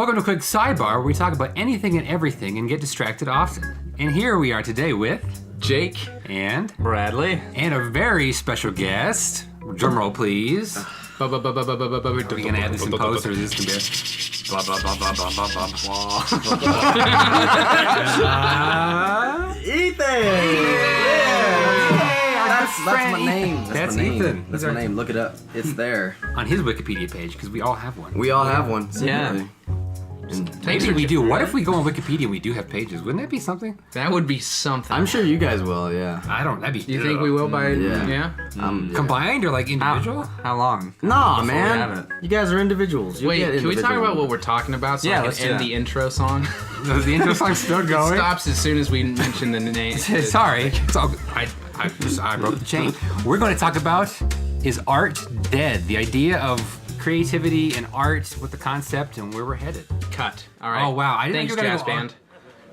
Welcome to a quick sidebar where we talk about anything and everything and get distracted often. And here we are today with Jake and Bradley and a very special guest. Drum roll, please. Are we gonna add this in post, or is this gonna be blah blah blah blah blah blah blah? Ethan! That's my name. That's Ethan. That's my name. Look it up. It's there. On his Wikipedia page, because we all have one. We all have one. Yeah. Maybe we do. What if we go on Wikipedia and we do have pages? Wouldn't that be something? That would be something. I'm sure you guys will, yeah. I don't. That'd be. Do you think we will by? Yeah. Combined or like individual? How long? Nah, we have man. it? You guys are individuals. Wait, can we talk about what we're talking about so Yeah, I let's can do end that. the intro song? Is the intro song still It going? stops as soon as we mention the name. Sorry. It's all, I broke the chain. We're going to talk about, is art dead? The idea of creativity and art, what the concept and where we're headed. Cut. All right. Oh, wow. I didn't Thanks, think you were jazz gonna go band.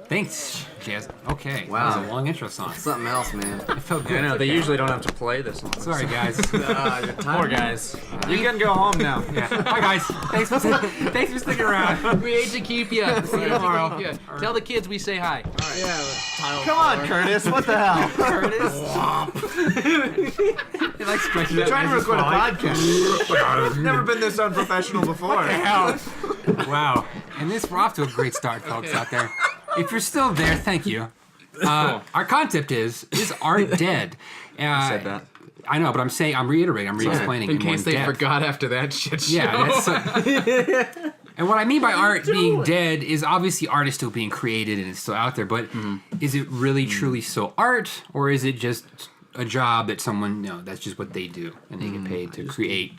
Thanks, Jazz. Okay. Wow. That was a long intro song. Something else, man. It felt good. I know, they usually don't have to play this one. Sorry, guys. Poor guys. You can go home now. Yeah. Bye, guys. Thanks for sticking around. We hate to keep you. See you tomorrow. Tell the kids we say hi. Come on, Curtis. What the hell? It like stretches out. Trying to record a podcast. Never been this unprofessional before. Wow. And we're off to a great start, folks, out there. If you're still there, thank you. Our concept is art dead? I said that. I know, but I'm reiterating, I'm re-explaining. In case more they depth. forgot after that shit show. Yeah, that's and what I mean by art being dead is obviously art is still being created and it's still out there, but is it really truly still art, or is it just a job that someone, that's just what they do and they get paid to create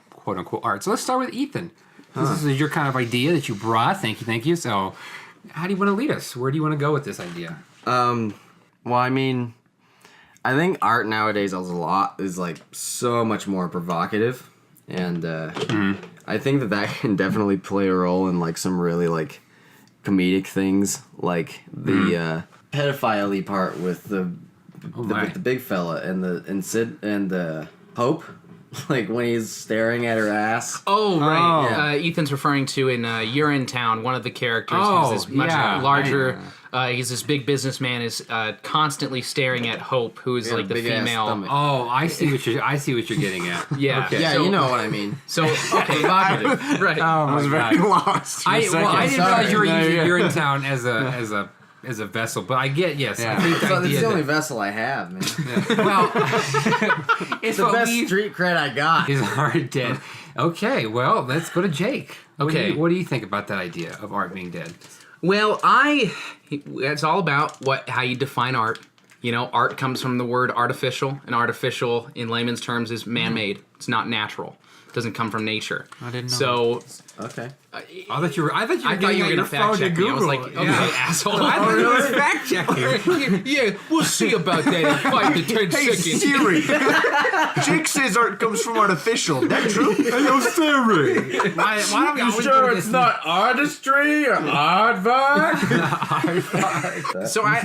quote unquote art? So let's start with Ethan. This is your kind of idea that you brought. Thank you. So how do you want to lead us? Where do you want to go with this idea? Well, I mean, I think art nowadays is like so much more provocative, and I think that can definitely play a role in like some really like comedic things, like the pedophile part with the big fella and Sid and the Hope. Like when he's staring at her ass. Oh, right. Yeah. Ethan's referring to in Urinetown, one of the characters who's this much larger. He's this big businessman is constantly staring at Hope, who is like the female. Oh, I see what you're getting at. Yeah. Okay. Yeah, So- you know what I mean. So okay, right. I was very lost. I didn't realize you were No, using yeah. Urinetown as a vessel, but I get I think the So idea it's the only that, vessel I have, man. well, it's The what best we street cred I got. is art dead. Okay, well, let's go to Jake. Okay. What do you think about that idea of art being dead? Well, it's all about how you define art. Art comes from the word artificial, and artificial in layman's terms is man-made. It's not natural. It doesn't come from nature. I didn't know. So Okay. I thought you were I thought getting you were your gonna fact phone to check me. I was Google. like, okay, asshole. I thought you were fact checking. Yeah, we'll see about that in 5 to 10 seconds. Siri. Jake says art comes from artificial. That true? Hey, Siri. Why don't we always Sure, go to it's this- not artistry or aardvark? So I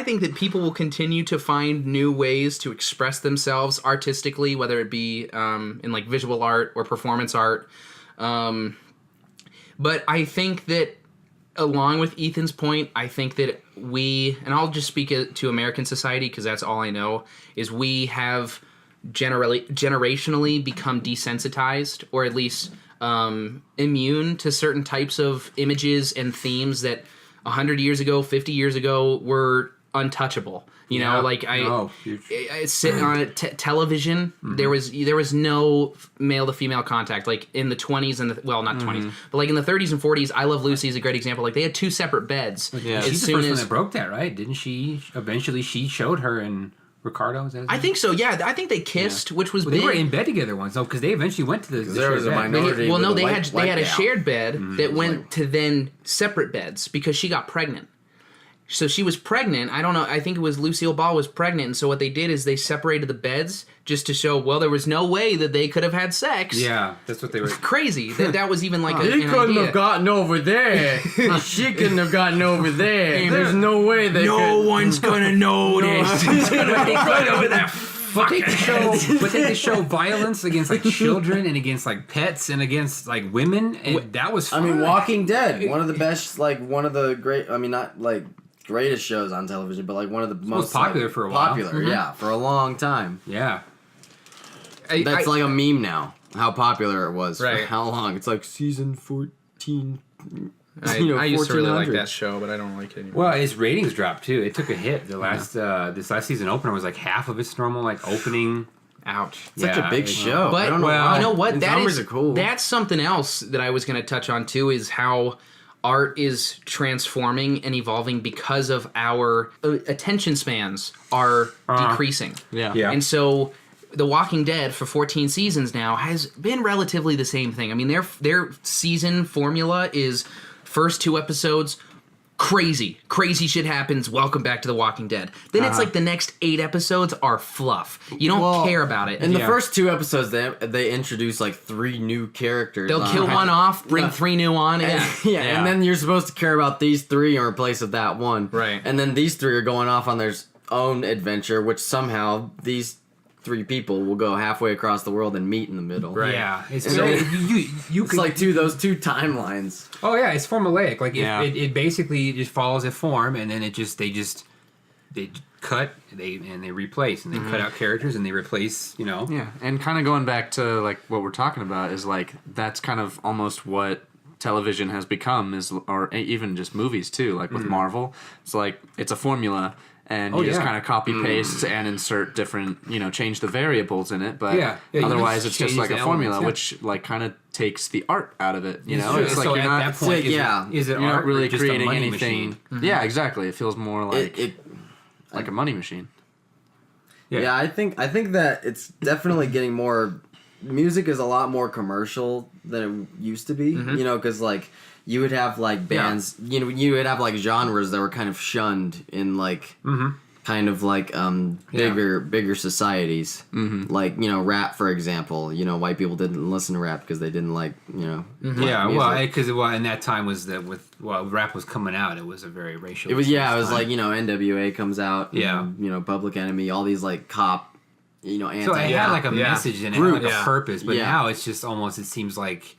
think that people will continue to find new ways to express themselves artistically, whether it be in like visual art or performance art. But I think that along with Ethan's point, I think that and I'll just speak to American society because that's all I know, is we have generationally become desensitized, or at least immune to certain types of images and themes that 100 years ago, 50 years ago were untouchable. huge. I sit on television. There was no male to female contact. Like in the 20s and not 20s, but like in the 30s and 40s, I Love Lucy is a great example. Like they had two separate beds. Yeah. As She's the soon first one as that broke that, right? Didn't she? Eventually, she showed her and Ricardo. Is that his I name? think so. Yeah, I think they kissed, which was Well, big. they were in bed together once, though, because they eventually went to the there was shared a bed. minority. Well, no, with a they white had a gal. shared bed that went to then separate beds because she got pregnant. So she was pregnant. I don't know. I think it was Lucille Ball was pregnant. And so what they did is they separated the beds just to show, well, there was no way that they could have had sex. Yeah, that's what they were. Crazy. That was even like He an couldn't idea. have gotten over there. She couldn't have gotten over there. There's no way they No could. one's gonna notice. It's gonna be right over that But they show violence against like children and against like pets and against like women, and that was fun. I mean, Walking Dead, one of the best, like one of the great. I mean, not like greatest shows on television, but like one of the most popular like, for a while. Popular, yeah, for a long time. Yeah. That's like a meme now. How popular it was Right. for how long? It's like season 14. I used to really like that show, but I don't like it anymore. Well, its ratings dropped too. It took a hit. The last this last season opener was like half of its normal like opening. Ouch. Such a big show. But I don't know. you know what? Its That numbers is are cool. That's something else that I was going to touch on too. Is how art is transforming and evolving because of our attention spans are decreasing. Yeah. And so The Walking Dead for 14 seasons now has been relatively the same thing. I mean, their season formula is first 2 episodes, crazy shit happens, welcome back to The Walking Dead. Then it's like the next 8 episodes are fluff. You don't care about it. In the first 2 episodes, they introduce like 3 new characters. They'll kill one off, bring 3 new on. Yeah, and then you're supposed to care about these 3 in place of that one. Right. And then these 3 are going off on their own adventure, which somehow these 3 people will go halfway across the world and meet in the middle. Right. Yeah, it's And so then- you It's could, like those two timelines. oh yeah, it's formulaic. Like Yeah. it basically just follows a form, and then they cut and they replace and they cut out characters and they replace. You know. Yeah, and kind of going back to like what we're talking about is like that's kind of almost what television has become or even just movies too. Like with Marvel, it's like it's a formula. And you just kind of copy paste and insert different, change the variables in it. But Yeah, you otherwise, just it's just change like the a formula, elements, which like kind of takes the art out of it. You know, True. it's like so you're at not that point, is it you're art not really or just creating a money anything. machine? Yeah, exactly. It feels more like like a money machine. Yeah, I think that it's definitely getting more. Music is a lot more commercial than it used to be. Because like you would have like bands. You would have like genres that were kind of shunned in like. Kind of like bigger societies, like rap, for example. White people didn't listen to rap because they didn't like Yeah, music. well, because in that time was that rap was coming out, it was a very racial. It was like NWA comes out, Yeah. and, Public Enemy, all these like cop, anti. So it had like a message and it had like a purpose, but Yeah. now it's just almost. It seems like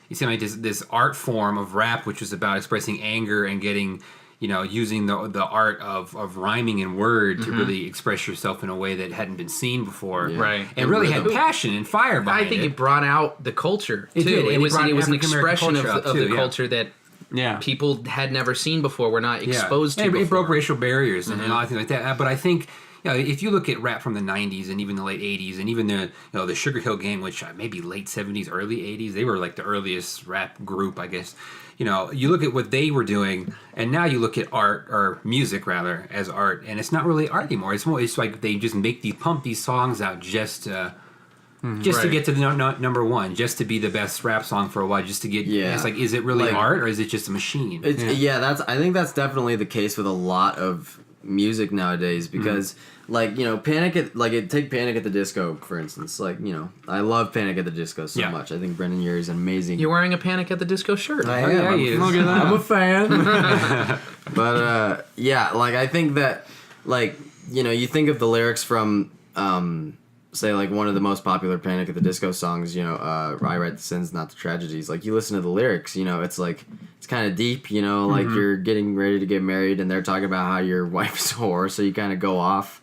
this art form of rap, which was about expressing anger and getting. Using the art of rhyming and word to really express yourself in a way that hadn't been seen before. Yeah. Right. And really had passion and fire behind I think it brought out the culture too. It did. It It was brought an African-American expression of culture out, the too, yeah. culture that Yeah. people had never seen before, were not exposed to. It before. broke racial barriers and a lot of things like that. But I think if you look at rap from the 90s and even the late 80s and even the Sugar Hill Gang, which maybe late 70s, early 80s, they were like the earliest rap group, I guess. You look at what they were doing, and now you look at art or music rather as art, and it's not really art anymore. It's like they just pump these songs out just to get to the number one, just to be the best rap song for a while, just to get. Yeah. It's like, is it really Like- art or is it just a machine? I think that's definitely the case with a lot of music nowadays because take Panic at the Disco, for instance. I love Panic at the Disco so much. I think Brendan Urie is amazing. You're wearing a Panic at the Disco shirt. I Oh, am. yeah, he is. Look at that. I'm a fan. But I think that you think of the lyrics from say like one of the most popular Panic at the Disco songs, I write the sins, not the tragedies. Like you listen to the lyrics, it's like it's kind of deep, like you're getting ready to get married and they're talking about how your wife's a whore, so you kind of go off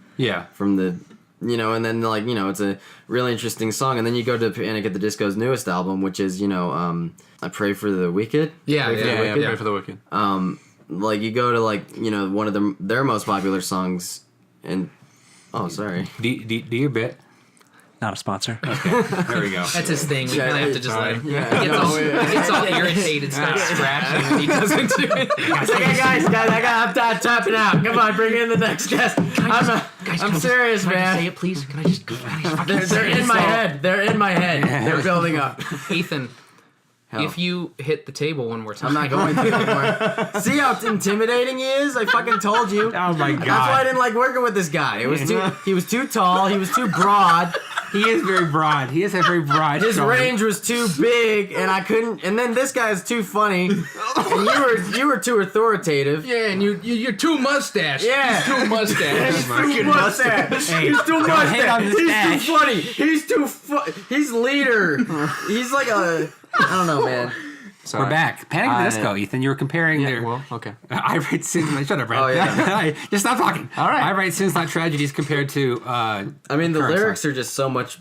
from the and then it's a really interesting song, and then you go to Panic at the Disco's newest album, which is I Pray for the Wicked. Pray for the Wicked. Like you go to one of their most popular songs, and sorry, Do your bit. Not a sponsor. There we go. That's his thing. We kind of have to just let him. Yeah, He gets all irritated, starts scratching when he doesn't do it. It's like, hey guys, I'm tapping out. Come on, bring in the next guest. I'm serious, Can I just man. say it, please? Can I just fucking They're say it? in my head. They're in my head. They're building up. Ethan, Hell. if you hit the table one more time. I'm not going to anymore. See how intimidating he is? I fucking told you. Oh my god. That's why I didn't like working with this guy. He was too tall. He was too broad. He is very broad. He has a very broad. His shoulder. range was too big, and I couldn't. And then this guy's too funny, and you were too authoritative. Yeah, and you're too mustache. Yeah. He's too mustache. He's too mustache. He's too don't hate on the mustache. He's stash. too funny. He's too He's leader. He's like a. I don't know, man. So We're back. Panic at the Disco, Ethan. You were comparing their. Well, okay. I write sins. Shut up, Brad. Oh, yeah. Just stop talking. All right. I write sins, not tragedies, compared to. I mean, the current lyrics songs. are just so much,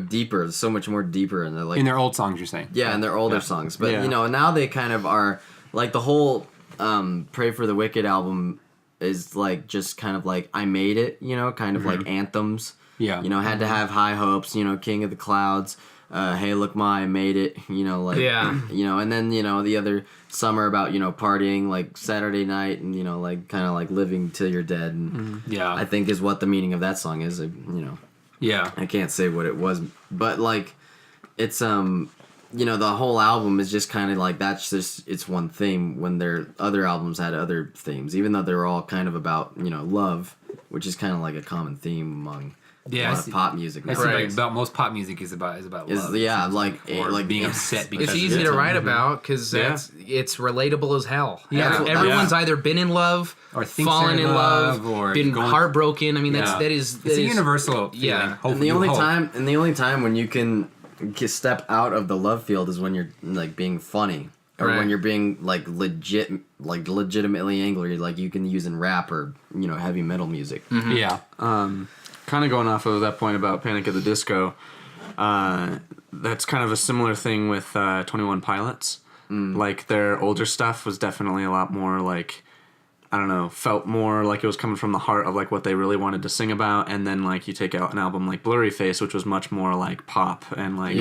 deeper. So much more deeper, and they're like In their old songs, you're saying. yeah, and their older songs. But Yeah. now they kind of are like the whole "Pray for the Wicked" album is like just kind of like I made it. Kind of like anthems. Yeah. Had to have high hopes. King of the Clouds. Hey, look, I made it. Yeah. And then the other summer about partying like Saturday night and like kind of like living till you're dead. And Yeah. I think is what the meaning of that song is. Yeah. I can't say what it was, but like it's the whole album is just kind of like that's just it's one theme when their other albums had other themes, even though they were all kind of about love, which is kind of like a common theme among a lot of pop music. That's nowadays. like about most pop music is about love. Yeah, It seems like or being upset because It's of easy it. to write about because it's relatable as hell. Yeah. Everyone's either been in love Or thinks fallen they're in love, or been going- heartbroken. I mean, Yeah. that is It's a universal feeling. Yeah. And Hopefully the you only hope. time when you can step out of the love field is when you're like being funny. Or Right. when you're being like legitimately angry, like you can use in rap or heavy metal music. Yeah. Kind of going off of that point about Panic at the Disco, that's kind of a similar thing with 21 Pilots. Like their older stuff was definitely a lot more like, I don't know, felt more like it was coming from the heart of like what they really wanted to sing about. And then like you take out an album like Blurry Face, which was much more like pop and like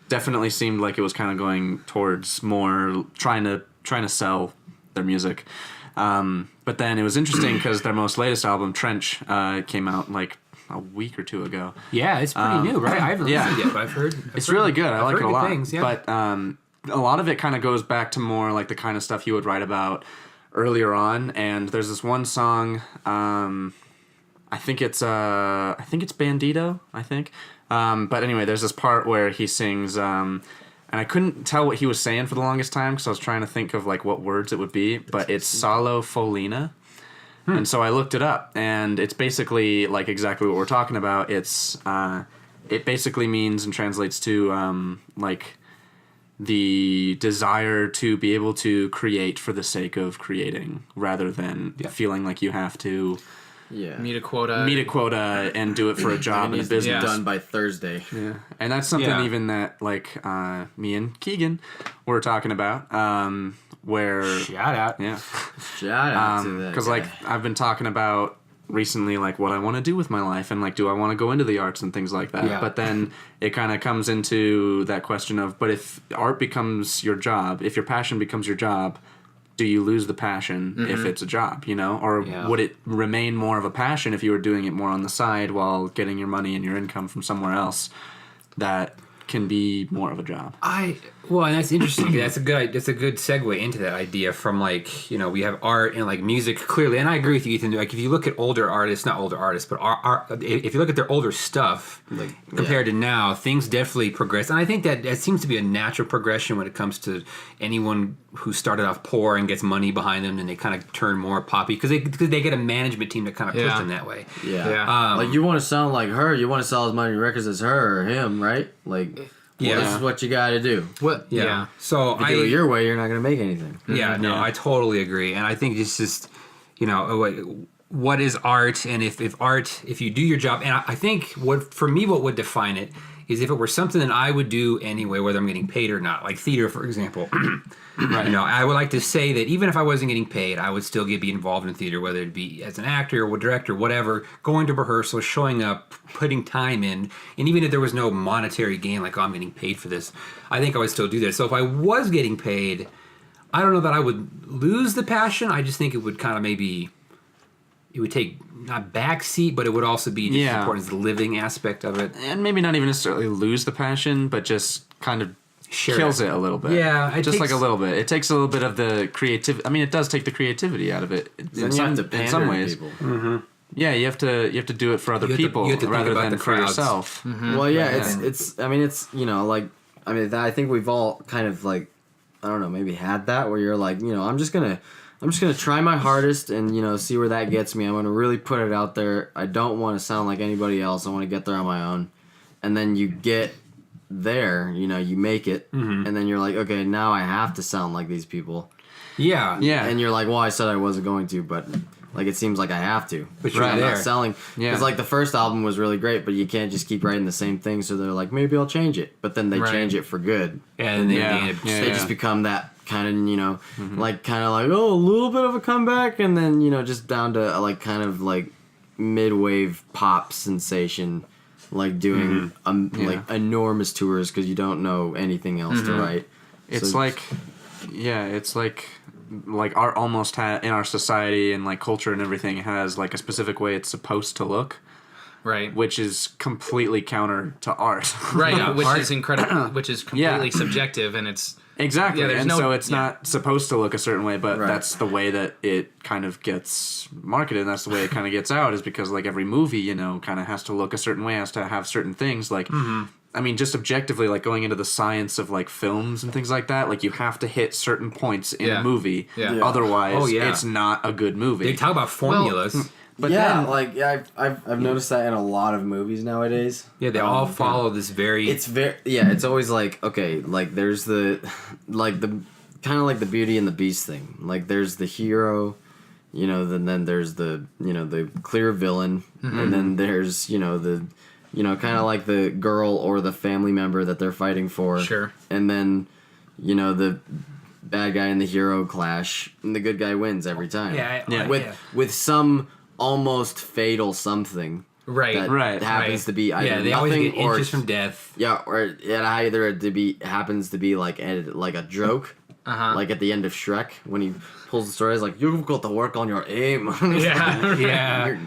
definitely seemed like it was kind of going towards more trying to sell their music. But then it was interesting because their most latest album, Trench, came out like a week or two ago. Yeah, it's pretty new, right? I haven't listened yet, but I've heard. It's really good. I like it a lot. Things, yeah. But a lot of it kind of goes back to more like the kind of stuff he would write about earlier on. And there's this one song. I think it's Bandito. I think. But anyway, there's this part where he sings. And I couldn't tell what he was saying for the longest time because I was trying to think of like what words it would be. But it's Salo Folina. And so I looked it up, and it's basically like exactly what we're talking about. It's it basically means and translates to like the desire to be able to create for the sake of creating, rather than feeling like you have to meet a quota and do it for a job in a business. Done by Thursday. Yeah, and that's something even that like me and Keegan were talking about. Where Shout out. yeah. Shout out to that. Because guy. like I've been talking about recently like what I want to do with my life and like do I want to go into the arts and things like that. Yeah. But then it kind of comes into that question of but if art becomes your job, if your passion becomes your job, do you lose the passion if it's a job, or would it remain more of a passion if you were doing it more on the side while getting your money and your income from somewhere else that can be more of a job? Well, and that's interesting. That's a good segue into that idea from like, we have art and like music clearly. And I agree with you, Ethan. Like if you look at older artists, not older artists, but if you look at their older stuff compared to now, things definitely progress. And I think that seems to be a natural progression when it comes to anyone who started off poor and gets money behind them and they kind of turn more poppy because they get a management team that kind of push them that way. Yeah. Like you want to sound like her, you want to sell as many records as her or him, right? Like this is what you got to do. Yeah. So If you do it your way, you're not going to make anything. Yeah, no, I totally agree. And I think it's just, what is art? And if you do your job, and I think what would define it is if it were something that I would do anyway, whether I'm getting paid or not, like theater, for example. Right. I would like to say that even if I wasn't getting paid, I would still be involved in theater, whether it be as an actor or director, whatever, going to rehearsals, showing up, putting time in. And even if there was no monetary gain, like, I'm getting paid for this, I think I would still do this. So if I was getting paid, I don't know that I would lose the passion. I just think it would kind of maybe, it would take not backseat, but it would also be just as important as the living aspect of it. And maybe not even necessarily lose the passion, but just kind of kills it a little bit. Yeah, like a little bit. It takes a little bit of the creativity. I mean, it does take the creativity out of it Then you have to pander in some to ways. people. Yeah, you have to do it for other You have to- people you have to think rather about than the for crowds. yourself. Well, yeah, it's. I mean, it's like. I mean, I think we've all kind of like, I don't know, maybe had that where you're like, I'm just gonna try my hardest and see where that gets me. I'm gonna really put it out there. I don't want to sound like anybody else. I want to get there on my own, and then you get there. You make it, and then you're like, okay, now I have to sound like these people. Yeah. Yeah. And you're like, well, I said I wasn't going to, but like it seems like I have to. But you're I'm there. not selling. Yeah. Because like the first album was really great, but you can't just keep writing the same thing. So they're like, maybe I'll change it. But then they Right. change it for good. And Yeah. they Yeah. They just become that kind of, like oh, a little bit of a comeback, and then just down to like kind of like mid-wave pop sensation, like doing like enormous tours because you don't know anything else to write. It's So- like, it's like art almost in our society and like culture and everything has like a specific way it's supposed to look, Right. which is completely counter to art. Right, Yeah, which art- is incredible, which is completely Yeah. subjective, and it's Exactly, Yeah, there's and no- so it's yeah. not supposed to look a certain way, but Right. that's the way that it kind of gets marketed, and that's the way it kind of gets out, is because like every movie, kind of has to look a certain way, has to have certain things, like, I mean, just objectively, like going into the science of like films and things like that, like you have to hit certain points in Yeah. a movie, Yeah. Yeah. otherwise Oh, yeah. it's not a good movie. They talk about formulas. But yeah, then, I've noticed that in a lot of movies nowadays. Yeah, they all follow this very. It's it's always like, okay, like there's the kind of like the Beauty and the Beast thing. Like there's the hero, then there's the the clear villain, and then there's the kind of like the girl or the family member that they're fighting for. Sure. And then the bad guy and the hero clash, and the good guy wins every time. With some almost fatal something. right. That Right, happens right. to be either yeah, they nothing always get or inches from death. yeah, or it either happens to be like a joke, like at the end of Shrek when he pulls the story. He's like, "You've got to work on your aim." Yeah. Yeah.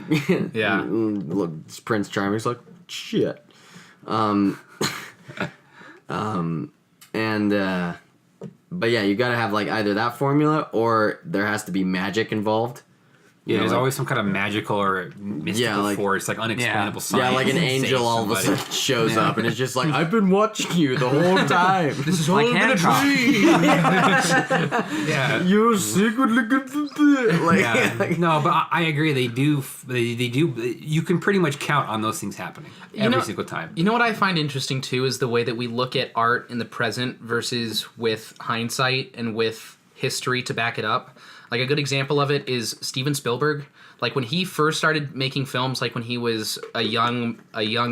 Yeah. Look, it's Prince Charming's like, "Shit," but yeah, you gotta have like either that formula or there has to be magic involved. Yeah, there's like- always some kind of magical or mystical like- force, like unexplainable science. Yeah, like an to angel save all of a somebody. sudden shows up and it's just like, I've been watching you the whole time. This is Like all been a Hancock. dream. Yeah. You're secretly good. Like, Yeah. No, but I agree. They do. They do. You can pretty much count on those things happening every single time. You know what I find interesting too is the way that we look at art in the present versus with hindsight and with history to back it up. Like a good example of it is Steven Spielberg. Like when he first started making films, like when he was a young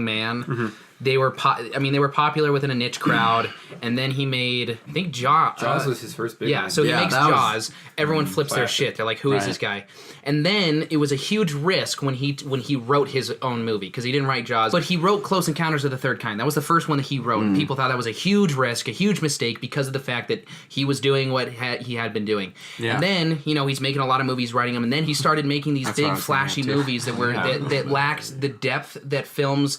man, they were they were popular within a niche crowd. And then he made, I think Jaws. Jaws was his first big Yeah, one. so he Yeah, makes that was- Jaws. Everyone flips their classic. shit. They're like, "Who is Right. this guy?" And then it was a huge risk when he wrote his own movie because he didn't write Jaws, but he wrote Close Encounters of the Third Kind. That was the first one that he wrote, and people thought that was a huge risk, a huge mistake because of the fact that he was doing what he had been doing. Yeah. And then he's making a lot of movies, writing them, and then he started making these That's what I big was thinking flashy too. movies that were that lacked the depth that films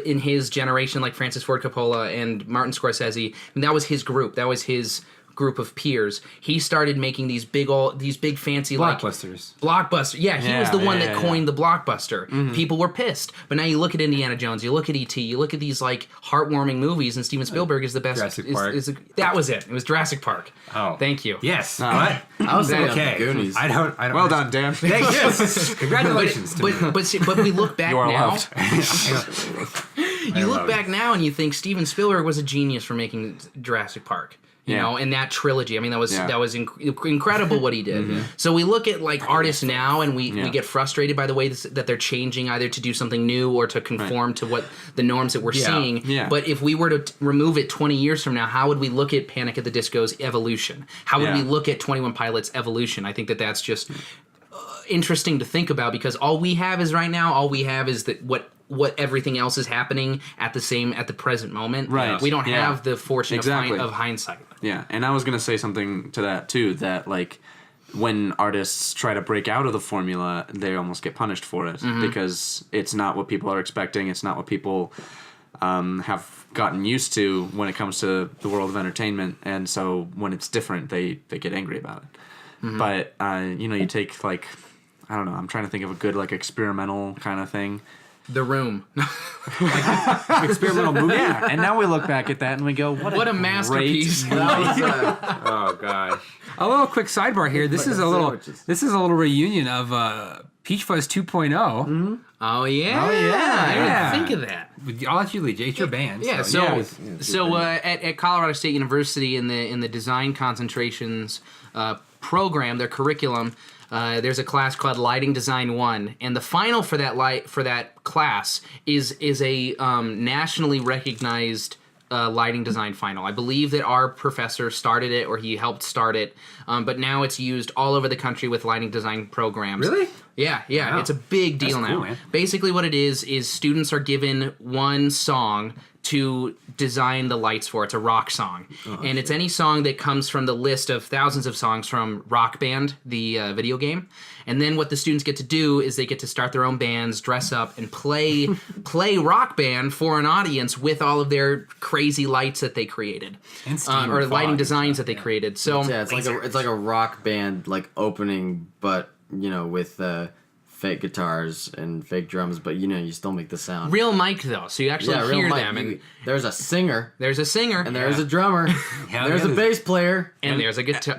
in his generation, like Francis Ford Coppola and Martin Scorsese. And that was his group. That was his group of peers. He started making these big fancy Blockbusters. blockbuster. Yeah, he was the one that yeah. coined the blockbuster. People were pissed. But now you look at Indiana Jones, you look at E.T., you look at these like heartwarming movies, and Steven Spielberg is the best. Jurassic Park. That was it. It was Jurassic Park. Oh, Thank you. Yes. No. What? I was thinking Okay. of the Goonies. I don't. well done, Dan. Thank you. Congratulations. to me. But we look back You are now. loved. You look back now and you think Steven Spielberg was a genius for making Jurassic Park. You Yeah. know, and that trilogy. I mean, that was Yeah. incredible what he did. So we look at like artists now, and we get frustrated by the way that they're changing, either to do something new or to conform to what the norms that we're seeing. Yeah. But if we were to remove it 20 years from now, how would we look at Panic at the Disco's evolution? How would Yeah. we look at 21 Pilots' evolution? I think that's just interesting to think about because all we have is that what everything else is happening at the present moment. Right. We don't Yeah. have the fortune Exactly. of hindsight. Yeah, and I was gonna say something to that too. That like when artists try to break out of the formula, they almost get punished for it because it's not what people are expecting. It's not what people have gotten used to when it comes to the world of entertainment, and so when it's different, they get angry about it. But you take like I don't know. I'm trying to think of a good like experimental kind of thing. The Room. Experimental movie. Yeah, and now we look back at that and we go, what What a great masterpiece. movie. Oh gosh. A little quick sidebar here. This is a little reunion of Peach Fuzz 2.0. Oh yeah. Oh, yeah, I didn't yeah. think of that. I'll let you lead, Jay. It's your band. Yeah, at Colorado State University in the design concentrations program, their curriculum, there's a class called Lighting Design 1, and the final for that class is a nationally recognized lighting design final. I believe that our professor started it, or he helped start it, but now it's used all over the country with lighting design programs. Really? Yeah, Wow. it's a big deal That's now. cool, man. Basically what it is students are given one song to design the lights for. It's a rock song. And it's any song that comes from the list of thousands of songs from Rock Band, the video game. And then what the students get to do is they get to start their own bands, dress up, and play Rock Band for an audience with all of their crazy lights that they created. And steam Or and lighting fog. designs that they created. So Yeah, it's like a rock band like opening, but with fake guitars and fake drums, but you still make the sound. real mic though, so you actually hear mic. them, and There's a singer, there's a singer, and there's a drummer, there's a bass player. and there's a guitar.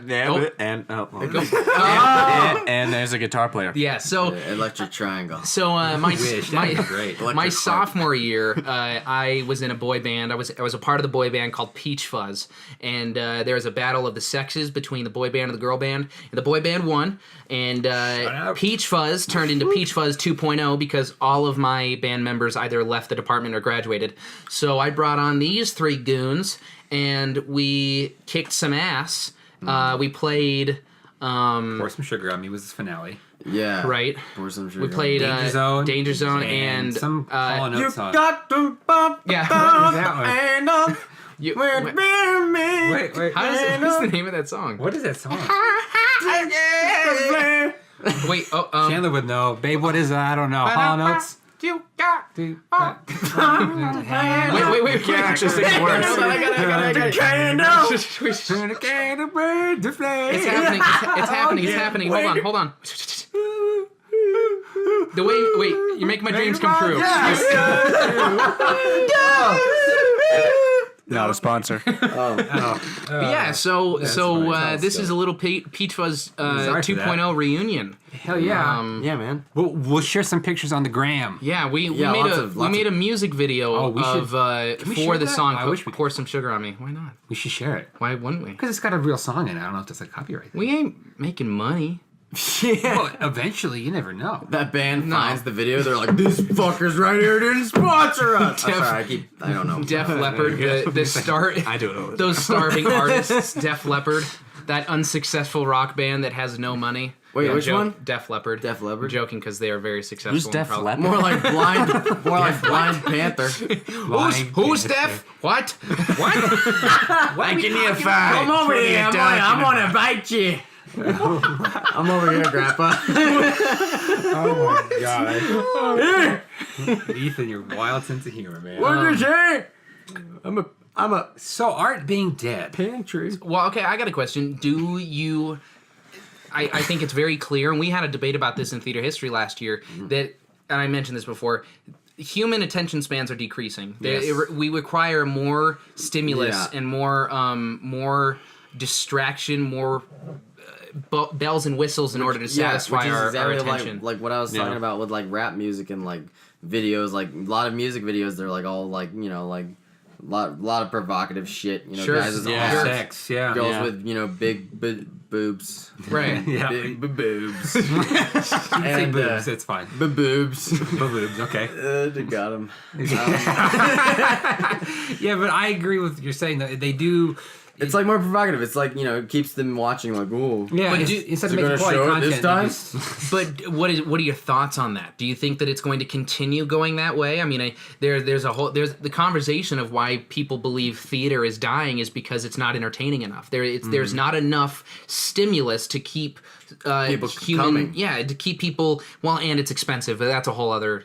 And there's a guitar player. Yeah, so Electric Triangle. so my That'd be great. my sophomore year, I was in a boy band. I was a part of the boy band called Peach Fuzz, and there was a battle of the sexes between the boy band and the girl band, and the boy band won. And Peach Fuzz turned into Peach Fuzz 2.0 because all of my band members either left the department or graduated. So I brought on these three goons, and we kicked some ass. We played. Pour Some Sugar on Me was the finale. Yeah. Right. Pour some sugar. We played Danger Zone. and some Hall & You Oates song. got to bump yeah. that one? and up You- with wait, me. Wait. what's the name of that song? What is that song? Wait, Chandler would know. Babe, what is that? I don't know. Hall & Oates? you got. Do- Wait. Can't actually sing the words. I got it. Turn the candle, burn the flame. It's happening. It's happening. Hold on. The way, you make my dreams come true. Not a sponsor. But yeah, so this is a little Peach Fuzz Sorry for 2.0 reunion. Hell yeah. Yeah, man. We'll share some pictures on the gram. Yeah, we lots made a music video we of we for share the that? song I wish we Pour Some Sugar on Me. Why not? We should share it. Why wouldn't we? Because it's got a real song in it. I don't know if that's a copyright thing. We ain't making money. Well, eventually, you never know. That band finds the video. They're like, "This fucker's right here to sponsor us." I'm sorry, I don't know. Def Leppard, the start. I do know. Those starving artists, Def Leppard, that unsuccessful rock band that has no money. Wait, which one? Def Leppard. Def Leppard? I'm joking because they are very successful. Who's and Def probably- Leppard? More like Blind Panther. Who's Def? What? Why give me a five? Come over here, I'm gonna bite you. I'm over here, Grandpa. Oh my god. Ethan, your wild sense of humor, man. What did you say? I'm a So, art being dead. pantry. Well, okay, I got a question. Do you... I think it's very clear, and we had a debate about this in theater history last year, that, and I mentioned this before, human attention spans are decreasing. Yes. We require more stimulus Yeah. and more distraction, more bells and whistles in order to satisfy which is our exactly attention. like what I was talking about with like rap music and like videos, like a lot of music videos. They're like all like like lot of provocative shit. Sure. Guys with Yeah. arms, Sex, yeah. girls Yeah. with big boobs, Right. Yeah. big boobs, Say and boobs, it's fine. boobs. Boobs, okay. They got them. Yeah, but I agree with what you're saying that they do. It's like more provocative. It's like it keeps them watching. Like, ooh. Yeah, But instead of they're making gonna quality show it this content, they time? just- But what are your thoughts on that? Do you think that it's going to continue going that way? I mean, there's the conversation of why people believe theater is dying is because it's not entertaining enough. There's not enough stimulus to keep People human, coming. to keep people. Well, and it's expensive. But that's a whole other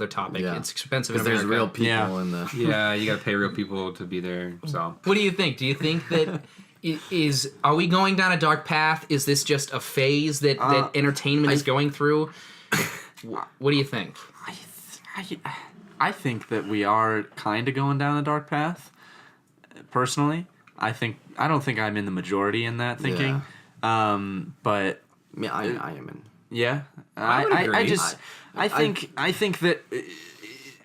topic. Yeah. It's expensive in Because there's America. real people Yeah. in the. yeah, you got to pay real people to be there. So What do you think? Do you think that Are we going down a dark path? Is this just a phase that entertainment is going through? What do you think? I think that we are kind of going down a dark path. Personally, I don't think I'm in the majority in that thinking. But Yeah, I am in. yeah, agree. I think that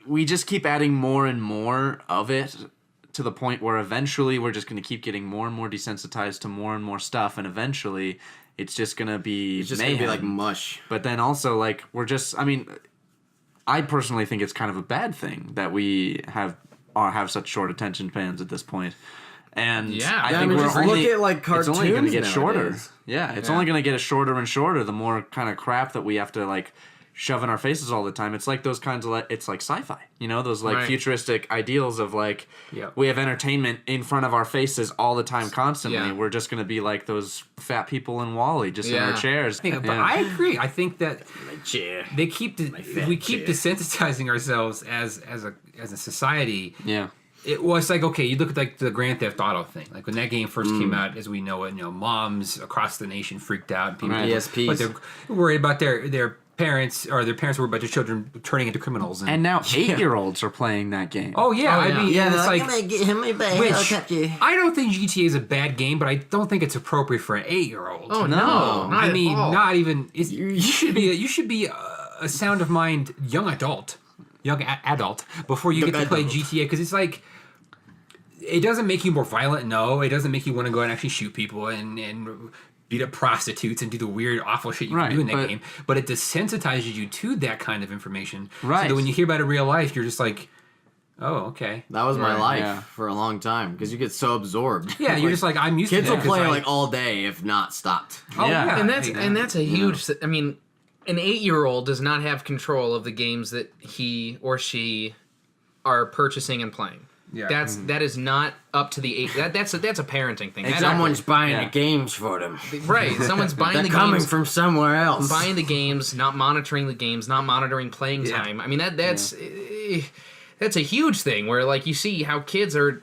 we just keep adding more and more of it to the point where eventually we're just going to keep getting more and more desensitized to more and more stuff, and eventually it's just going to be It's just mayhem. gonna be like mush. But then also, like, we're just, I mean, I personally think it's kind of a bad thing that we have such short attention spans at this point. And Yeah. I Yeah, I think mean, we're just only, look at, like, it's only going to get cartoons shorter. nowadays. Yeah, it's only going to get shorter and shorter the more kind of crap that we have to, like, shove in our faces all the time. It's like those kinds of, it's like sci-fi, you know, those like Right. futuristic ideals of like, Yeah. we have entertainment in front of our faces all the time, constantly. Yeah. We're just going to be like those fat people in WALL-E, just in our chairs. But I agree. I think that Chair. they keep we keep desensitizing ourselves as a society. Yeah. It's like, okay, you look at like the Grand Theft Auto thing. Like when that game first came out, as we know it, moms across the nation freaked out. And people, Right. ESPs. but they're worried about their parents, or their parents were about their children turning into criminals. And now 8-year-olds are playing that game. Oh yeah, I yeah. mean, Yeah, it's they're like, get him back. which I don't think GTA is a bad game, but I don't think it's appropriate for an 8-year-old. Oh no, not I at mean, all. not even. You should be a sound of mind young adult before you get to play GTA, because it's like, it doesn't make you more violent. No, it doesn't make you want to go and actually shoot people and beat up prostitutes and do the weird, awful shit you Right, can do in that but- game. But it desensitizes you to that kind of information. Right. So that when you hear about it in real life, you're just like, oh, okay. That was my Right, life yeah. for a long time because you get so absorbed. Yeah, you're just like, I'm used Kids to will that. play 'cause I- like all day if not stopped. Oh, Yeah. yeah. and that's a huge. I mean, an 8-year-old does not have control of the games that he or she are purchasing and playing. Yeah. That is not up to the 8. That's a parenting thing. That's Someone's buying Yeah. the games for them. right. Someone's buying They're the coming games. from somewhere else. Buying the games, not monitoring the games, not monitoring playing time. I mean that's a huge thing where like you see how kids are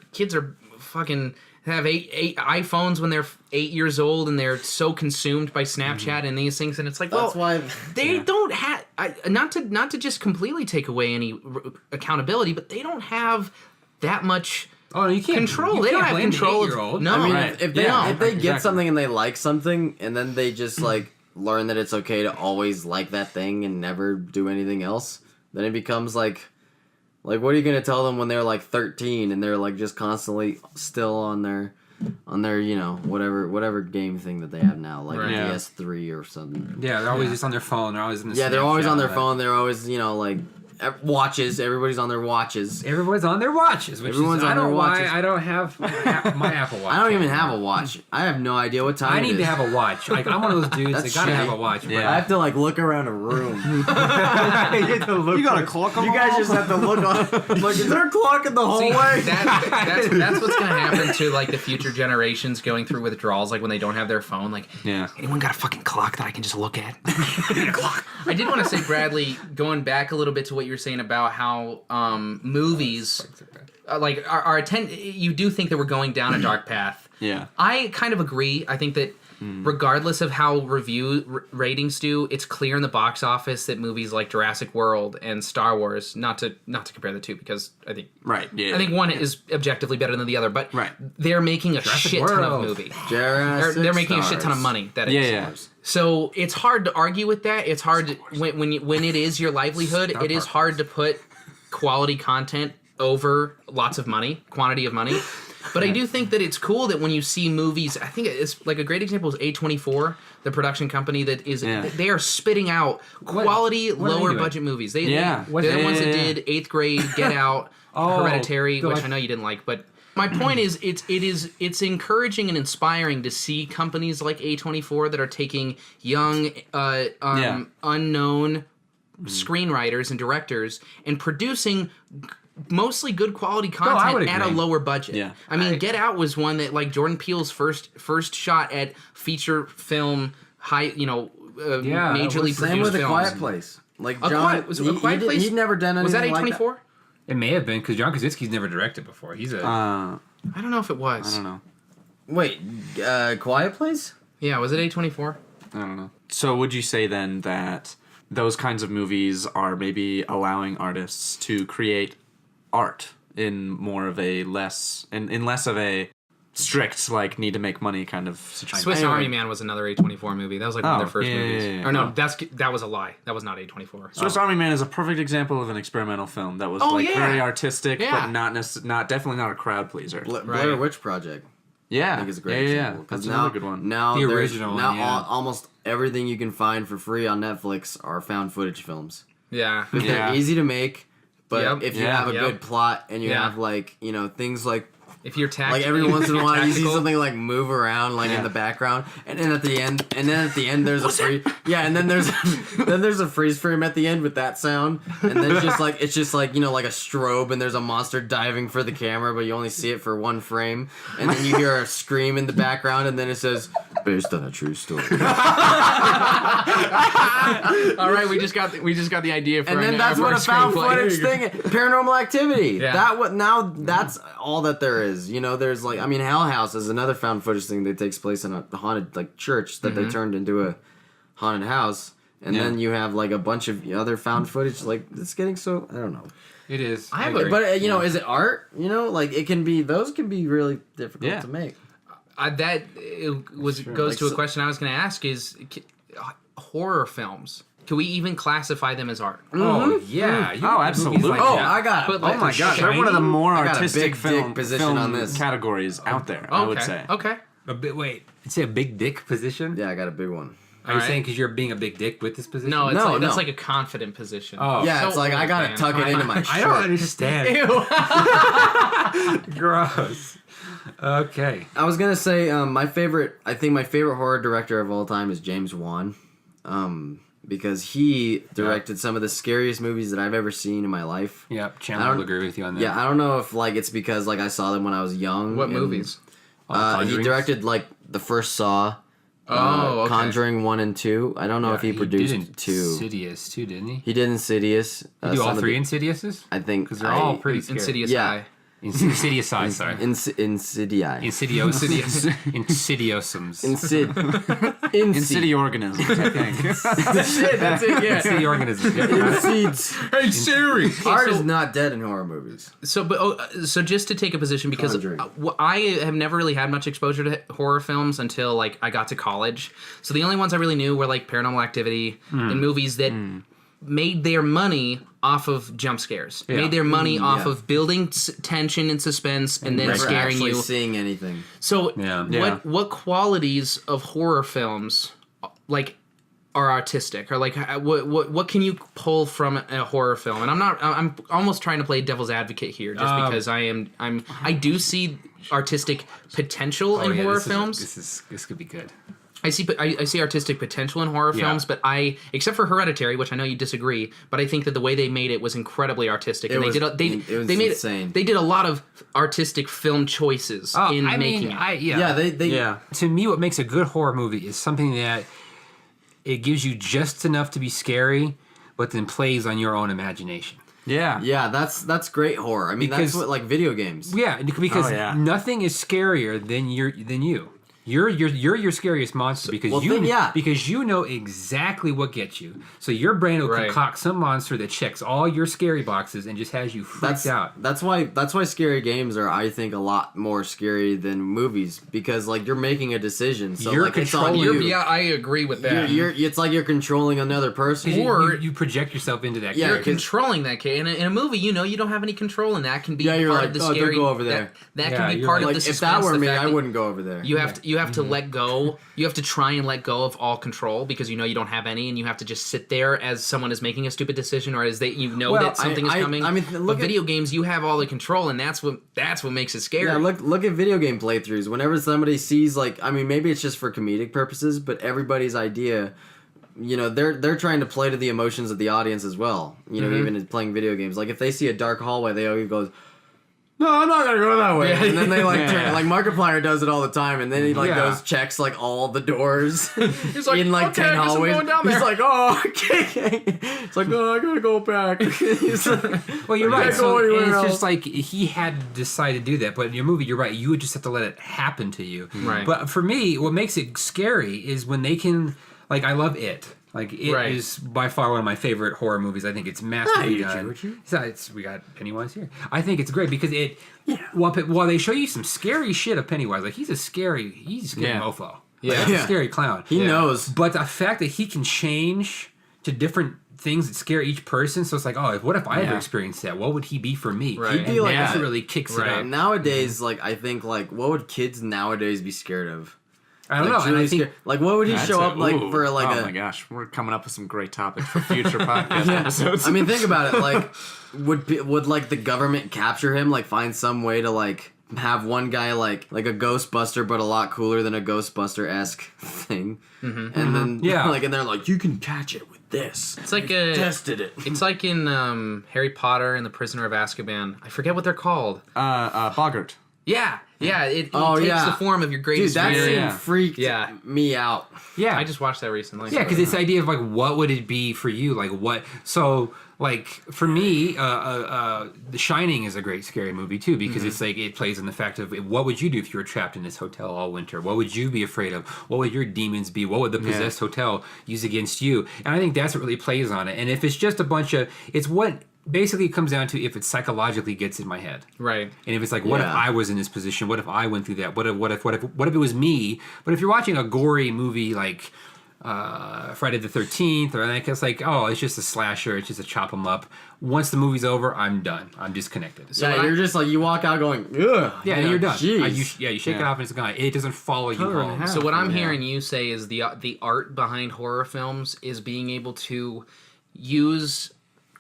fucking have eight iPhones when they're 8 years old, and they're so consumed by Snapchat and these things, and it's like, That's well, why. they don't have not to just completely take away any accountability, but they don't have that much Oh, you can't control. You they don't can't have blame control. the 8-year-old. No, I mean, Right. if they Yeah, if they get exactly. something and they like something, and then they just like learn that it's okay to always like that thing and never do anything else, then it becomes like what are you gonna tell them when they're like 13 and they're like just constantly still on their whatever game thing that they have now, like Right. a Yeah. PS3 or something. Yeah, they're always just on their phone. They're always in the Yeah, they're always on their Snapchat. phone. They're always like watches. Everybody's on their watches. Everyone's on their watches. Which Everyone's is, on I don't their know why watches. I don't have my Apple Watch. I don't even have a watch. I have no idea what time I it need is. to have a watch. Like, I'm one of those dudes that That's gotta shitty. have a watch. Yeah. I have to like look around a room. You got a clock on You the guys wall? just have to look on. Like, is there a clock in the See, hallway? that's what's gonna happen to like the future generations going through withdrawals, like when they don't have their phone. Like, Yeah. anyone got a fucking clock that I can just look at? I need a clock. I did want to say, Bradley, going back a little bit to what you were saying about how movies, like our you do think that we're going down a dark path. Yeah. I kind of agree. I think that regardless of how ratings do, it's clear in the box office that movies like Jurassic World and Star Wars, not to compare the two, because I think Right. Yeah. I think one is objectively better than the other, but Right. they're making a Jurassic shit ton of World. movie. Jurassic They're making a shit ton Stars. of money. That is. Yeah. Yeah. So it's hard to argue with that. It's hard to, when it is your livelihood. It is hard to put quality content over lots of money, quantity of money. But I do think that it's cool that when you see movies, I think it's like a great example is A24, the production company that is, Yeah. they are spitting out quality, what are they lower doing? budget movies. They're Yeah. the ones that Yeah. did 8th Grade, Get Out, Oh, Hereditary, they're which like- I know you didn't like, but my point is it's encouraging and inspiring to see companies like A24 that are taking young unknown screenwriters and directors and producing mostly good quality I would content at a agree. lower budget. Yeah. I mean, Get Out was one that like Jordan Peele's first shot at feature film Yeah, majorly it was- produced Same with A films. Quiet Place. Like A John, Quiet- was it A Quiet Place? He'd never done anything Was that like A24? It may have been, because John Krasinski's never directed before. He's a I don't know if it was. I don't know. Wait, Quiet Place? Yeah, was it A24? I don't know. So would you say then that those kinds of movies are maybe allowing artists to create art in more of a less of a strict like need to make money kind of situation? Swiss Army Man was another A24 movie. That was like one of their first movies. yeah. Or no, that was a lie. That was not A24. Swiss Army Man is a perfect example of an experimental film that was very artistic, but not definitely not a crowd pleaser. Blair Witch Project. Yeah, I think it's a great example. Yeah, that's now, another good one. Now The original one, yeah. Almost everything you can find for free on Netflix are found footage films. Yeah. They're easy to make, but Yep. if you have a Yep. good plot and you Yeah. have like, you know, things like If you're like every once in a while you see tactical. something like move around like in the background, and then at the end there's a freeze. Yeah, and then there's a freeze frame at the end with that sound, and then it's just like you know like a strobe, and there's a monster diving for the camera, but you only see it for one frame, and then you hear a scream in the background, and then it says based on a true story. All right, we just got the idea for And our then that's what a found screenplay. footage thing, Paranormal Activity. Yeah. That's all that there is. You know, there's like, I mean, Hell House is another found footage thing that takes place in a haunted like church that they turned into a haunted house, and then you have like a bunch of other found footage. Like it's getting so I don't know. It is. I have agree. But you know, is it art? You know, like it can be. Those can be really difficult to make. Goes to a question I was going to ask is horror films. Can we even classify them as art? Oh yeah. You Oh, have absolutely. movies like Oh, that. I got it. But like, Oh my gosh, they're Shiny? one of the more I got a artistic big dick film position on film this. categories out there. I would say. Okay. A bit. Wait. You say a big dick position? Yeah, I got a big one. Are you Alright. saying because you're being a big dick with this position? No, it's No, like, that's no. like a confident position. Oh. Yeah, So it's like I old, gotta man. tuck it into my shirt. I don't understand. Ew. Gross. Okay. I was gonna say my favorite horror director of all time is James Wan, because he directed some of the scariest movies that I've ever seen in my life. Yep. I Chandler don't- will agree with you on that. Yeah, I don't know if like it's because like I saw them when I was young. What and, movies? He Conjurings. directed like the first Saw, Okay. Conjuring 1 and 2. I don't know if he produced did 2. Insidious too, didn't he? He did Insidious. Did he do some all of three the- Insidiouses? I think Because they're all pretty scary. Insidious Yeah. Eye. Insidious eyes, sorry. Insidii. Insidious. Insidiosums. Incity organisms, I think. That's it. Yeah. Insidious organisms. Yeah. Insids. Hey Siri. Art is not dead in horror movies. So just to take a position because Conjuring. I have never really had much exposure to horror films until like I got to college. So the only ones I really knew were like Paranormal Activity and movies that made their money off of jump scares. Yeah. Made their money off yeah. of building tension and suspense and then Never scaring actually you. seeing anything. So Yeah. what qualities of horror films like are artistic or like what can you pull from a horror film? And I'm almost trying to play devil's advocate here just because I do see artistic potential in horror films. This could be good. I see artistic potential in horror films, but except for Hereditary, which I know you disagree, but I think that the way they made it was incredibly artistic, and It was they made insane. They did a lot of artistic film choices in making it. Yeah, they To me, what makes a good horror movie is something that it gives you just enough to be scary, but then plays on your own imagination. Yeah. Yeah, that's great horror. I mean, Because- that's what like video games. Yeah, because Oh, yeah. nothing is scarier than you. You're your scariest monster because well, because you know exactly what gets you. So your brain will Right. concoct some monster that checks all your scary boxes and just has you freaked out. That's why scary games are, I think, a lot more scary than movies, because like you're making a decision. So You're like it's on controlling- you. Yeah, I agree with that. It's like you're controlling another person. You project yourself into that Yeah, character. You're controlling that kid. In a movie, you know you don't have any control, and that can be Yeah, you're part like, of the "Oh, don't scary. go over there." That Yeah, can be you're part like, of the Like if suspense. that were the me, fact I that wouldn't go over there. You have to let go. You have to try and let go of all control because you know you don't have any, and you have to just sit there as someone is making a stupid decision, or as you know Well, that something is coming. I mean, but look at video games, you have all the control, and that's what makes it scary. Yeah, look at video game playthroughs. Whenever somebody sees, like, I mean, maybe it's just for comedic purposes, but everybody's idea, you know, they're trying to play to the emotions of the audience as well. You know, even in playing video games. Like if they see a dark hallway, they always go, no, I'm not gonna go that way. Yeah. And then they like Yeah. turn, like Markiplier does it all the time, and then he like Yeah. goes checks like all the doors He's like, in like okay, 10 I guess I'm hallways. going down He's there. like, oh, okay. It's like, oh, I gotta go back. He's like, Well, you're I right. can't So go anywhere and it's else. just like he had decided to do that, but in your movie, you're right. You would just have to let it happen to you. Right. But for me, what makes it scary is when they can. Like, I love It. Like, It Right. is by far one of my favorite horror movies. I think it's masterfully you, done. would you? We got Pennywise here. I think it's great because it. While they show you some scary shit of Pennywise, like he's a scary Yeah. mofo. Yeah. Like, he's Yeah. a scary clown. he knows. But the fact that he can change to different things that scare each person, so it's like, oh, what if I ever Yeah. experienced that? What would he be for me? Right. He'd be like, That's yeah. what really kicks Right. it up. Nowadays, like I think, like what would kids nowadays be scared of? I don't Like, know. And truly I think scared- like what would he That's show a- up like ooh. for like oh a? my gosh, we're coming up with some great topics for future podcast episodes. I mean, think about it. Like, would like the government capture him? Like, find some way to like have one guy like a Ghostbuster, but a lot cooler than a Ghostbuster esque thing, and then Yeah. like, and they're like, you can catch it with this. It's like Tested it. It's like in Harry Potter and the Prisoner of Azkaban. I forget what they're called. Boggart. Yeah. It Oh, takes yeah. the form of your Dude, greatest that fear. scene yeah. freaked Yeah. me out. yeah, I just watched that recently. yeah, because it's the idea of like, what would it be for you? Like, what? So, like for me, The Shining is a great scary movie too because it's like it plays on the fact of what would you do if you were trapped in this hotel all winter? What would you be afraid of? What would your demons be? What would the possessed hotel use against you? And I think that's what really plays on it. And if it's just a bunch of, it's what basically it comes down to if it psychologically gets in my head. Right. And if it's like, what if Yeah. I was in this position? What if I went through that? What if it was me? But if you're watching a gory movie like Friday the 13th, or like it's like, oh, it's just a slasher, it's just a chop 'em up. Once the movie's over, I'm done. I'm disconnected. Yeah, you're just like you walk out going, ugh. Yeah, and you're done. Jeez. You shake it Yeah. off and it's gone. It doesn't follow you Color and a home. half. So what I'm Yeah. hearing you say is the art behind horror films is being able to use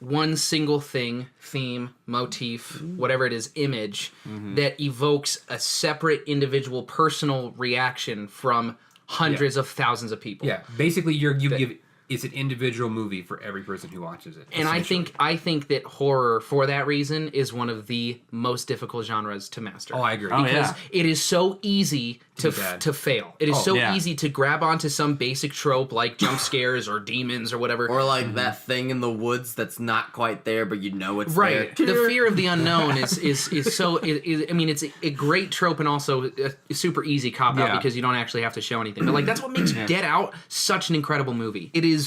one single thing, theme, motif, whatever it is, image that evokes a separate individual personal reaction from hundreds of thousands of people. Yeah, basically you give it's an individual movie for every person who watches it. And essentially. I think that horror, for that reason, is one of the most difficult genres to master. Oh, I agree. Oh, Because yeah. it is so easy to be bad. to fail. It is Oh, so yeah. easy to grab onto some basic trope like jump scares or demons or whatever. Or like that thing in the woods that's not quite there, but you know it's Right, there. the fear of the unknown is so. I mean, it's a great trope and also a super easy cop out Yeah. because you don't actually have to show anything. But like that's what makes Get Out such an incredible movie. It is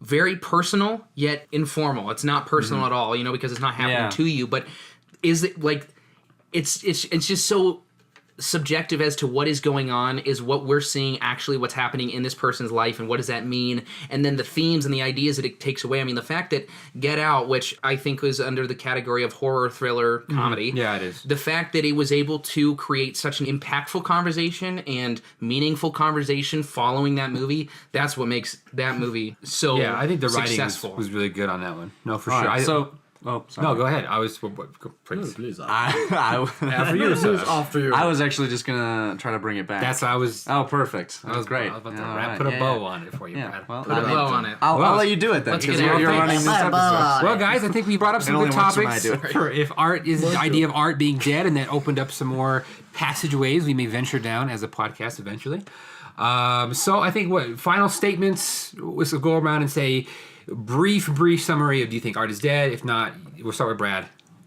very personal yet informal. It's not personal at all, because it's not happening Yeah. to you. But is it like it's just so subjective as to what is going on, is what we're seeing actually what's happening in this person's life and what does that mean, and then the themes and the ideas that it takes away. I mean, the fact that Get Out, which I think was under the category of horror thriller comedy, Yeah, it is. the fact that it was able to create such an impactful conversation and meaningful conversation following that movie, that's what makes that movie so Yeah, I think the writing successful. was really good on that one. No, for All sure. right, sorry. No, go ahead. I was please. Please. After you, After you. I was actually just gonna try to bring it back. That's I was. oh, perfect. That was great. I was about to All wrap, right, put a yeah, bow yeah. on it for you, Yeah, Brad. well, Put a bow on it. I'll let you do it then Let's because get you're it. running this Bye-bye. episode. Well, guys, I think we brought up some It good only works when topics I do it. for if art is the idea of art being dead, and that opened up some more passageways we may venture down as a podcast eventually. So I think final statements. Let's go around and say brief summary of do you think art is dead? If not, we'll start with Brad.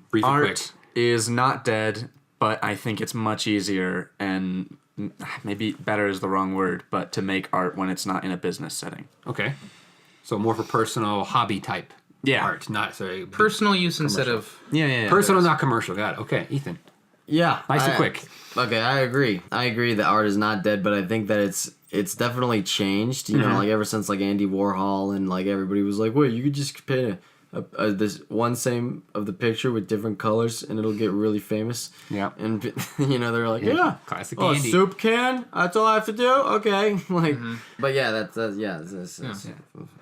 Brief and quick. Art is not dead, but I think it's much easier and maybe better is the wrong word, but to make art when it's not in a business setting. Okay. So more for personal hobby type Yeah. art, not sorry. Personal use instead of Yeah. Personal, not commercial. Got it. Okay, Ethan. Yeah. Nice and quick. Okay, I agree. I agree that art is not dead, but I think that it's definitely changed. You know, like ever since like Andy Warhol and like everybody was like, wait, you could just paint this one same of the picture with different colors and it'll get really famous. Yeah. And they're like, yeah, Classic oh, a Andy. soup can. That's all I have to do. Okay, like, but yeah, that's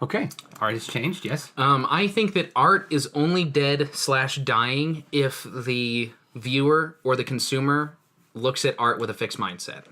Okay. Art has changed. Yes. I think that art is only dead / dying if the viewer or the consumer looks at art with a fixed mindset.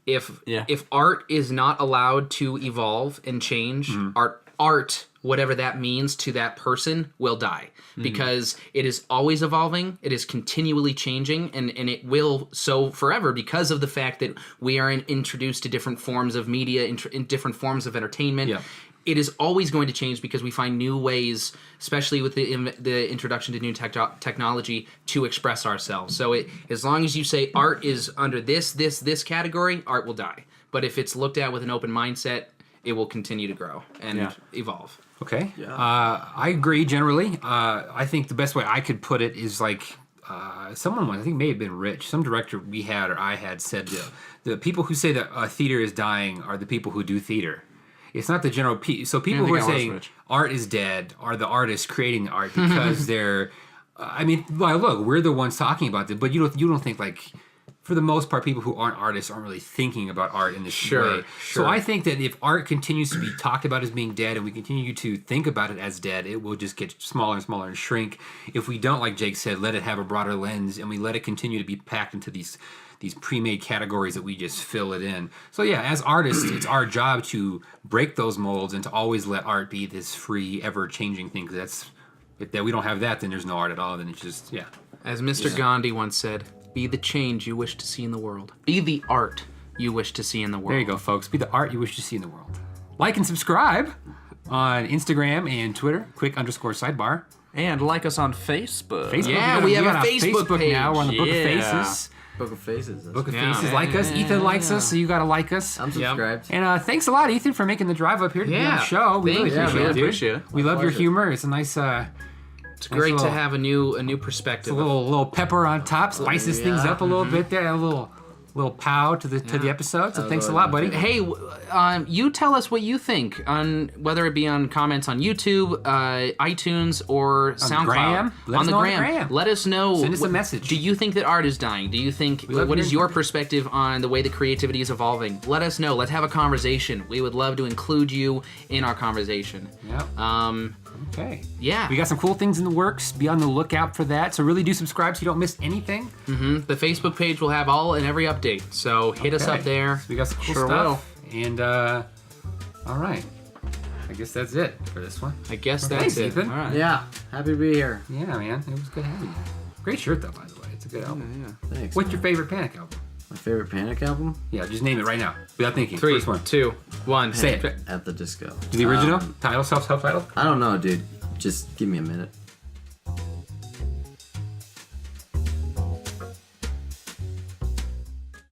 If art is not allowed to evolve and change, art art, whatever that means to that person, will die. Because it is always evolving, it is continually changing, and it will so forever because of the fact that we are introduced to different forms of media, in different forms of entertainment. Yeah. It is always going to change because we find new ways, especially with the introduction to new technology, to express ourselves. So as long as you say art is under this category, art will die. But if it's looked at with an open mindset, it will continue to grow and evolve. Okay. I agree generally. I think the best way I could put it is like someone, I think may have been Rich, some director we had or I had said the people who say that theater is dying are the people who do theater. It's not the general so people who are saying art is dead are the artists creating the art because they're. I mean, well, look, we're the ones talking about it, but you don't think like. For the most part, people who aren't artists aren't really thinking about art in this way. So I think that if art continues to be talked about as being dead and we continue to think about it as dead, it will just get smaller and smaller and shrink. If we don't, like Jake said, let it have a broader lens and we let it continue to be packed into these pre-made categories that we just fill it in. So yeah, as artists, it's our job to break those molds and to always let art be this free, ever-changing thing. Because if we don't have that, then there's no art at all. Then it's just, As Mr. Gandhi once said, be the change you wish to see in the world. Be the art you wish to see in the world. There you go, folks. Be the art you wish to see in the world. Like and subscribe on Instagram and Twitter, quick_sidebar. And like us on Facebook. Yeah, we have a Facebook page. now. We're on the Book of Faces. Book of Faces. Book of Faces. Like us. Ethan likes us, so you got to like us. I'm subscribed. And thanks a lot, Ethan, for making the drive up here to be on the show. We really appreciate it. We love your humor. It's a nice... It's great to have a new perspective. It's a little pepper on top, spices things up a little bit there, a little pow to the episode. So thanks a lot, buddy. Hey, you tell us what you think on whether it be on comments on YouTube, iTunes, or SoundCloud. On the gram. Let us know. Send us a message. Do you think that art is dying? Do you think what is your perspective on the way that creativity is evolving? Let us know. Let's have a conversation. We would love to include you in our conversation. Yep. Okay. Yeah. We got some cool things in the works. Be on the lookout for that. So really do subscribe so you don't miss anything. The Facebook page will have all and every update. So hit us up there. So we got some cool stuff. And all right. I guess that's it for this one. I guess Thanks, that's it. Ethan. All right. Yeah, happy to be here. Yeah, man. It was good having you. Great shirt though, by the way. It's a good album. Yeah. Thanks. What's your favorite Panic album? My favorite Panic album? Yeah, just name it right now without thinking. 3, First one. 2, 1. Say it. At the Disco. The original title, self-titled. I don't know, dude. Just give me a minute.